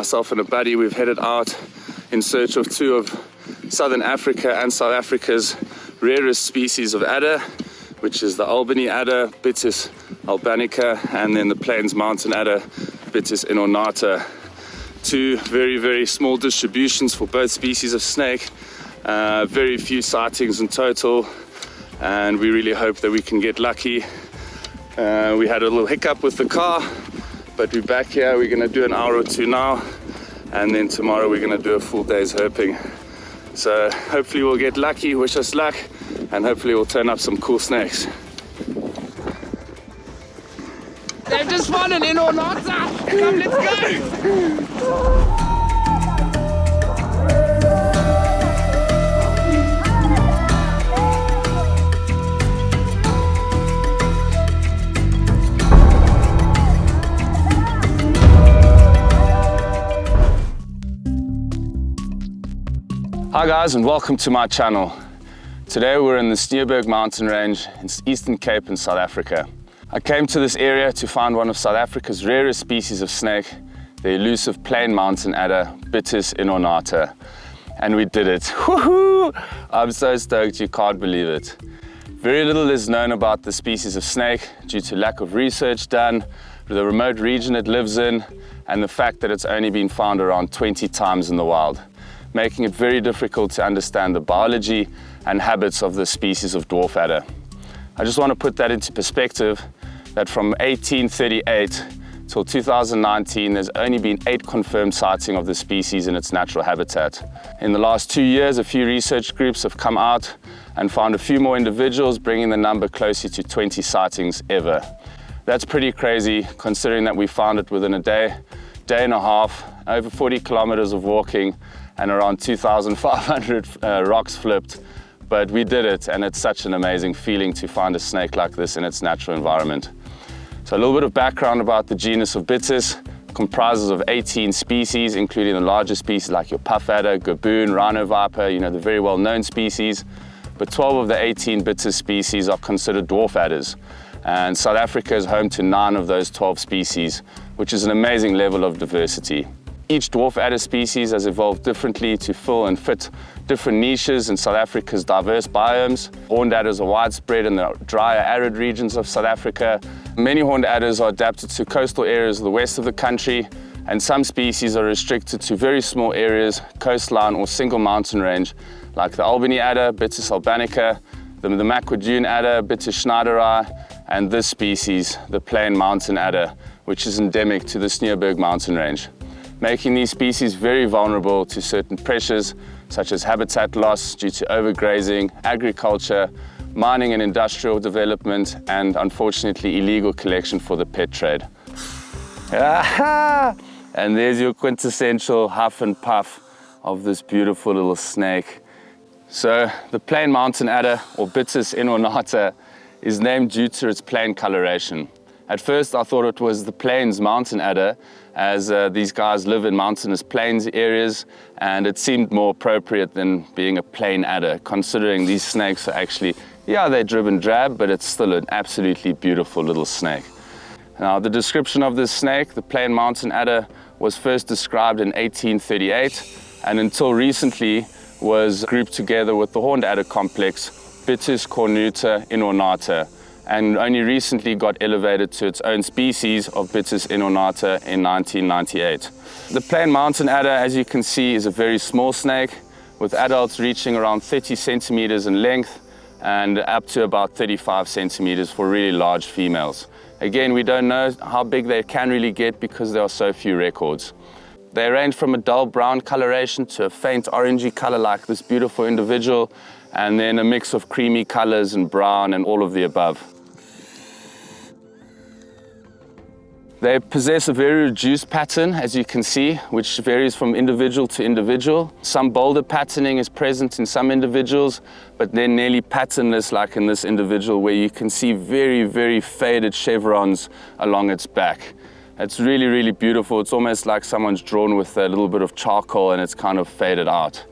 myself and a buddy, we've headed out in search of two of Southern Africa and South Africa's rarest species of adder, which is the Albany adder, Bitis albanica, and then the Plains mountain adder, Bitis inornata. Two very, very small distributions for both species of snake. Very few sightings in total, and we really hope that we can get lucky. We had a little hiccup with the car, but we're back here. We're going to do an hour or two now, and then tomorrow we're going to do a full day's herping. So hopefully we'll get lucky, wish us luck, and hopefully we'll turn up some cool snakes. They've just found an inornata! Come, let's go! Hi guys, and welcome to my channel. Today we're in the Sneeuberg mountain range in Eastern Cape in South Africa. I came to this area to find one of South Africa's rarest species of snake, the elusive plain mountain adder, Bitis inornata. And we did it. Woohoo! I'm so stoked you can't believe it. Very little is known about the species of snake due to lack of research done, the remote region it lives in, and the fact that it's only been found around 20 times in the wild, making it very difficult to understand the biology and habits of this species of dwarf adder. I just want to put that into perspective, that from 1838 till 2019, there's only been 8 confirmed sightings of the species in its natural habitat. In the last 2 years, a few research groups have come out and found a few more individuals, bringing the number closer to 20 sightings ever. That's pretty crazy, considering that we found it within a day and a half, over 40 kilometers of walking, and around 2,500 rocks flipped. But we did it, and it's such an amazing feeling to find a snake like this in its natural environment. So a little bit of background about the genus of Bitis. Comprises of 18 species, including the larger species like your puff adder, gaboon, rhino viper, the very well-known species. But 12 of the 18 Bitis species are considered dwarf adders. And South Africa is home to 9 of those 12 species, which is an amazing level of diversity. Each dwarf adder species has evolved differently to fill and fit different niches in South Africa's diverse biomes. Horned adders are widespread in the drier, arid regions of South Africa. Many horned adders are adapted to coastal areas of the west of the country, and some species are restricted to very small areas, coastline or single mountain range, like the Albany adder, Bitis albanica, the MatVanGeo adder, Bitis schneideri, and this species, the plain mountain adder, which is endemic to the Sneeuberg mountain range, making these species very vulnerable to certain pressures such as habitat loss due to overgrazing, agriculture, mining and industrial development, and unfortunately illegal collection for the pet trade. And there's your quintessential huff and puff of this beautiful little snake. So the plain mountain adder, or Bitis inornata, is named due to its plain coloration. At first I thought it was the Plains mountain adder, as these guys live in mountainous plains areas, and it seemed more appropriate than being a plain adder, considering these snakes are actually, they're drib and drab, but it's still an absolutely beautiful little snake. Now, the description of this snake, the plain mountain adder, was first described in 1838, and until recently was grouped together with the horned adder complex, Bitis cornuta inornata, and only recently got elevated to its own species of Bitis inornata in 1998. The plain mountain adder, as you can see, is a very small snake, with adults reaching around 30 centimeters in length and up to about 35 centimeters for really large females. Again, we don't know how big they can really get because there are so few records. They range from a dull brown coloration to a faint orangey color like this beautiful individual, and then a mix of creamy colors and brown and all of the above. They possess a very reduced pattern, as you can see, which varies from individual to individual. Some bolder patterning is present in some individuals, but they're nearly patternless, like in this individual, where you can see very, very faded chevrons along its back. It's really, really beautiful. It's almost like someone's drawn with a little bit of charcoal and it's kind of faded out.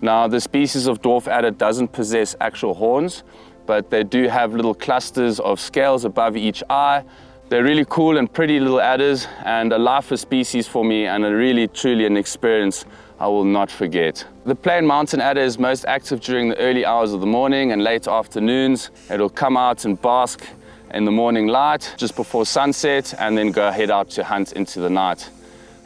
Now, the species of dwarf adder doesn't possess actual horns, but they do have little clusters of scales above each eye, They're really cool and pretty little adders, and a lifer species for me, and a really truly an experience I will not forget. The plain mountain adder is most active during the early hours of the morning and late afternoons. It'll come out and bask in the morning light just before sunset and then go head out to hunt into the night.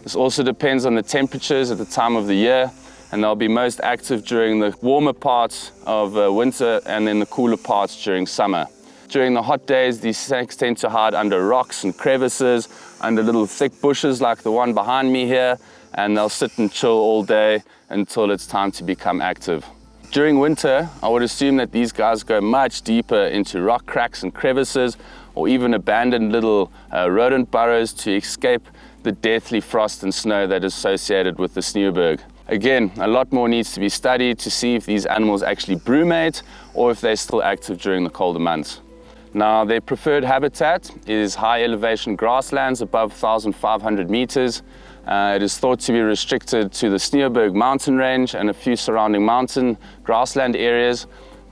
This also depends on the temperatures at the time of the year, and they'll be most active during the warmer parts of winter and then the cooler parts during summer. During the hot days, these snakes tend to hide under rocks and crevices, under little thick bushes like the one behind me here, and they'll sit and chill all day until it's time to become active. During winter, I would assume that these guys go much deeper into rock cracks and crevices, or even abandoned little rodent burrows to escape the deathly frost and snow that is associated with the Sneeuberg. Again, a lot more needs to be studied to see if these animals actually brumate or if they're still active during the colder months. Now, their preferred habitat is high elevation grasslands above 1,500 meters. It is thought to be restricted to the Sneeuberg mountain range and a few surrounding mountain grassland areas,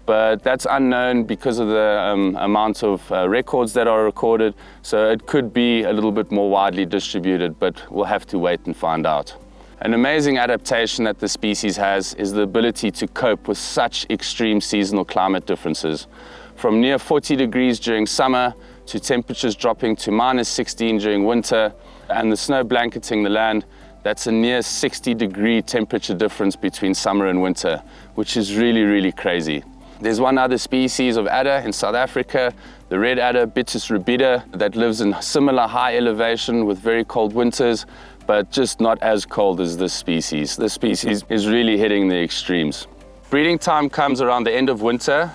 but that's unknown because of the amount of records that are recorded, so it could be a little bit more widely distributed, but we'll have to wait and find out. An amazing adaptation that the species has is the ability to cope with such extreme seasonal climate differences. From near 40 degrees during summer to temperatures dropping to -16 during winter, and the snow blanketing the land, that's a near 60-degree temperature difference between summer and winter, which is really, really crazy. There's one other species of adder in South Africa, the red adder, Bitis inornata, that lives in similar high elevation with very cold winters, but just not as cold as this species. This species is really hitting the extremes. Breeding time comes around the end of winter,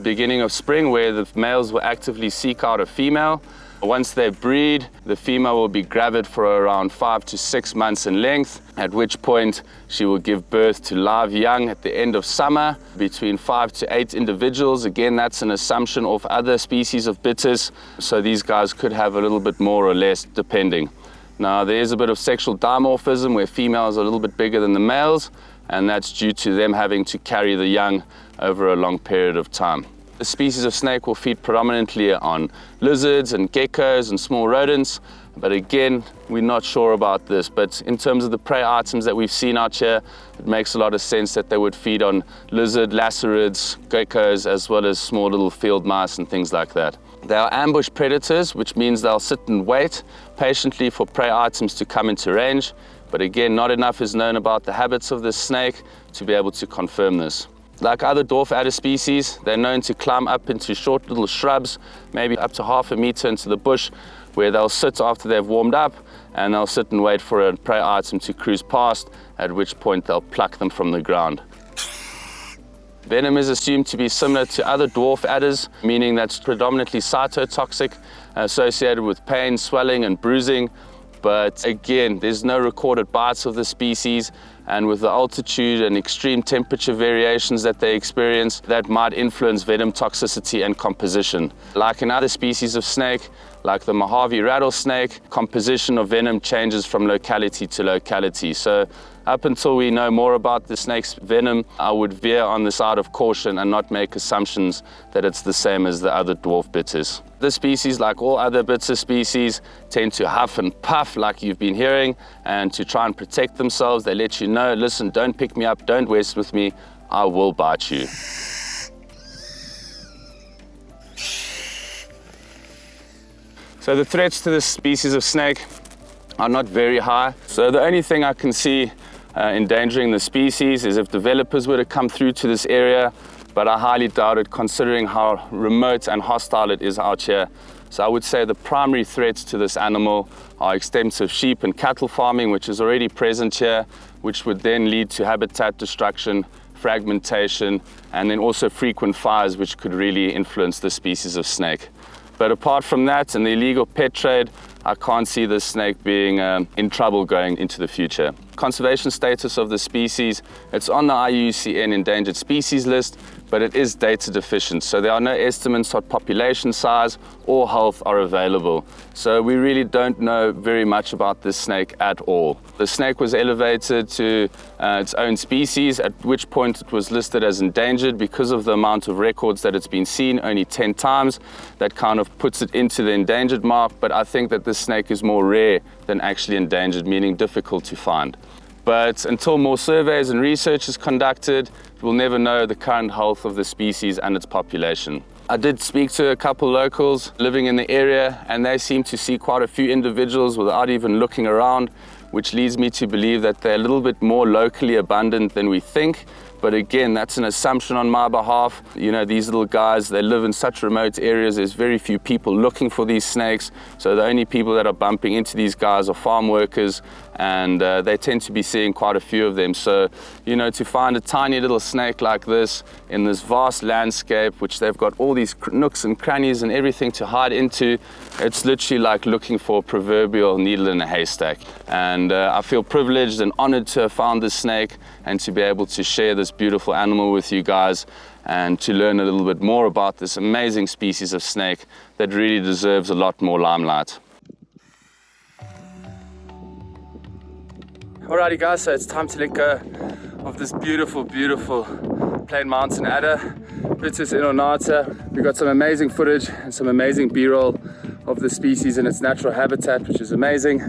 beginning of spring, where the males will actively seek out a female. Once they breed, the female will be gravid for around 5 to 6 months in length, at which point she will give birth to live young at the end of summer, between 5 to 8 individuals. Again, that's an assumption of other species of Bitis, so these guys could have a little bit more or less depending. Now, there is a bit of sexual dimorphism where females are a little bit bigger than the males, and that's due to them having to carry the young over a long period of time. The species of snake will feed predominantly on lizards and geckos and small rodents, but again, we're not sure about this. But in terms of the prey items that we've seen out here, it makes a lot of sense that they would feed on lizard, lacerids, geckos, as well as small little field mice and things like that. They are ambush predators, which means they'll sit and wait patiently for prey items to come into range. But again, not enough is known about the habits of this snake to be able to confirm this. Like other dwarf adder species, they're known to climb up into short little shrubs, maybe up to half a meter into the bush, where they'll sit after they've warmed up, and they'll sit and wait for a prey item to cruise past, at which point they'll pluck them from the ground. Venom is assumed to be similar to other dwarf adders, meaning that's predominantly cytotoxic, associated with pain, swelling, and bruising. But again, there's no recorded bites of the species, and with the altitude and extreme temperature variations that they experience, that might influence venom toxicity and composition. Like in other species of snake, like the Mojave rattlesnake, composition of venom changes from locality to locality. So up until we know more about the snake's venom, I would veer on the side of caution and not make assumptions that it's the same as the other dwarf bitters. This species, like all other bitter species, tend to huff and puff like you've been hearing, and to try and protect themselves, they let you know, listen, don't pick me up, don't waste with me, I will bite you. So the threats to this species of snake are not very high. So the only thing I can see endangering the species is if developers were to come through to this area, but I highly doubt it considering how remote and hostile it is out here. So I would say the primary threats to this animal are extensive sheep and cattle farming, which is already present here, which would then lead to habitat destruction, fragmentation, and then also frequent fires, which could really influence the species of snake. But apart from that and the illegal pet trade, I can't see this snake being in trouble going into the future. conservation status of the species. It's on the IUCN endangered species list, but it is data deficient. So there are no estimates of population size or health are available. So we really don't know very much about this snake at all. The snake was elevated to its own species, at which point it was listed as endangered because of the amount of records that it's been seen, only 10 times. That kind of puts it into the endangered mark, but I think that this snake is more rare than actually endangered, meaning difficult to find. But until more surveys and research is conducted, we'll never know the current health of the species and its population. I did speak to a couple locals living in the area, and they seem to see quite a few individuals without even looking around, which leads me to believe that they're a little bit more locally abundant than we think. But again, that's an assumption on my behalf. You know, these little guys, they live in such remote areas. There's very few people looking for these snakes. So the only people that are bumping into these guys are farm workers, and they tend to be seeing quite a few of them. So, you know, to find a tiny little snake like this in this vast landscape, which they've got all these nooks and crannies and everything to hide into, it's literally like looking for a proverbial needle in a haystack. And I feel privileged and honored to have found this snake and to be able to share this beautiful animal with you guys and to learn a little bit more about this amazing species of snake that really deserves a lot more limelight. Alrighty guys, so it's time to let go of this beautiful, beautiful plain mountain adder, Bitis inornata. We've got some amazing footage and some amazing b-roll of the species in its natural habitat, which is amazing.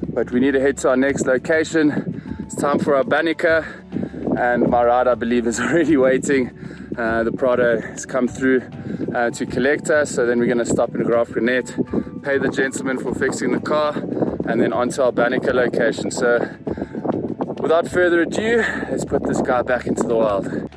But we need to head to our next location. It's time for our Banica, and my ride, I believe, is already waiting. The Prado has come through to collect us, so then we're going to stop in graaff-reinet, pay the gentleman for fixing the car, and then onto our Banica location. So without further ado, let's put this guy back into the wild.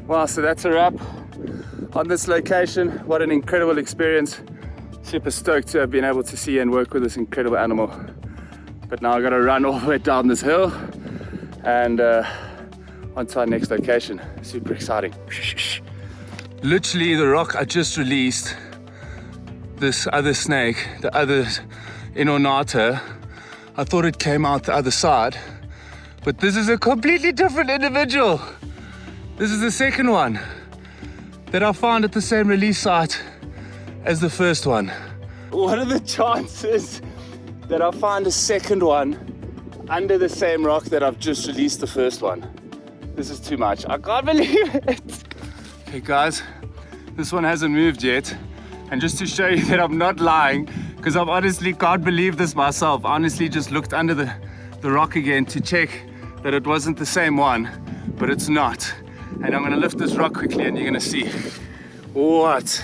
Wow, so that's a wrap on this location. What an incredible experience. Super stoked to have been able to see and work with this incredible animal. But now I've got to run all the way down this hill and onto our next location. Super exciting. Literally the rock I just released, this other snake, the other inornata, I thought it came out the other side, but this is a completely different individual. This is the second one that I found at the same release site as the first one. What are the chances that I find a second one under the same rock that I've just released the first one? This is too much. I can't believe it. Okay guys, this one hasn't moved yet. And just to show you that I'm not lying, because I honestly can't believe this myself. I honestly just looked under the rock again to check that it wasn't the same one, but it's not. And I'm gonna lift this rock quickly and you're gonna see what.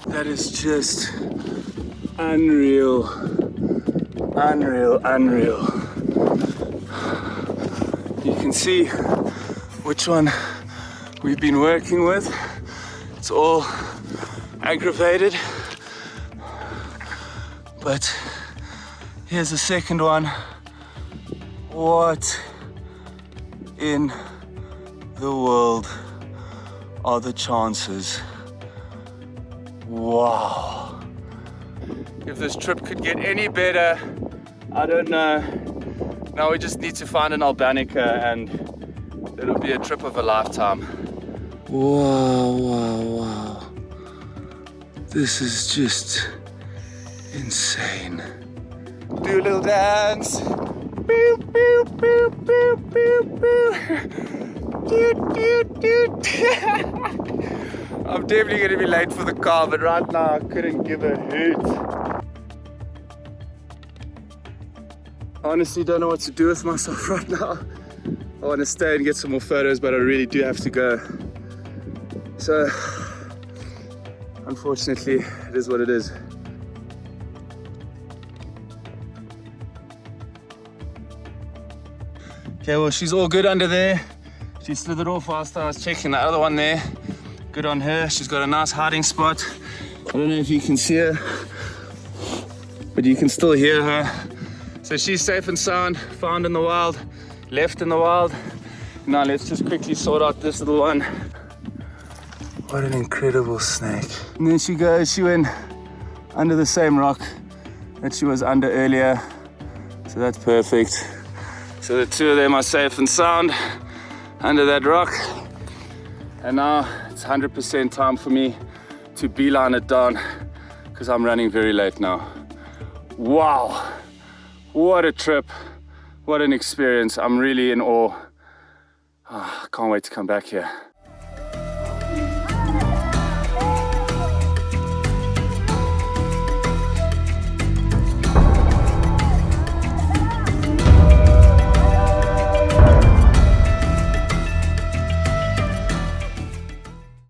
That is just unreal, unreal, unreal. You can see which one we've been working with. It's all aggravated, but here's the second one. What in the world are the chances? Wow. If this trip could get any better, I don't know. Now we just need to find an Albanica and it'll be a trip of a lifetime. Wow, wow, wow. This is just insane. Do a little dance. Boop, boop, boop, boop, boop, boop. Doot, doot, doot. I'm definitely going to be late for the car, but right now I couldn't give a hoot. I honestly don't know what to do with myself right now. I want to stay and get some more photos, but I really do have to go. So, unfortunately, it is what it is. Okay, well, she's all good under there. She slithered off whilst I was checking the other one there. Good on her. She's got a nice hiding spot. I don't know if you can see her, but you can still hear her. So she's safe and sound, found in the wild, left in the wild. Now let's just quickly sort out this little one. What an incredible snake. And then she goes, she went under the same rock that she was under earlier. So that's perfect. So the two of them are safe and sound under that rock. And now it's 100% time for me to beeline it down because I'm running very late now. Wow, what a trip, what an experience. I'm really in awe. Oh, I can't wait to come back here.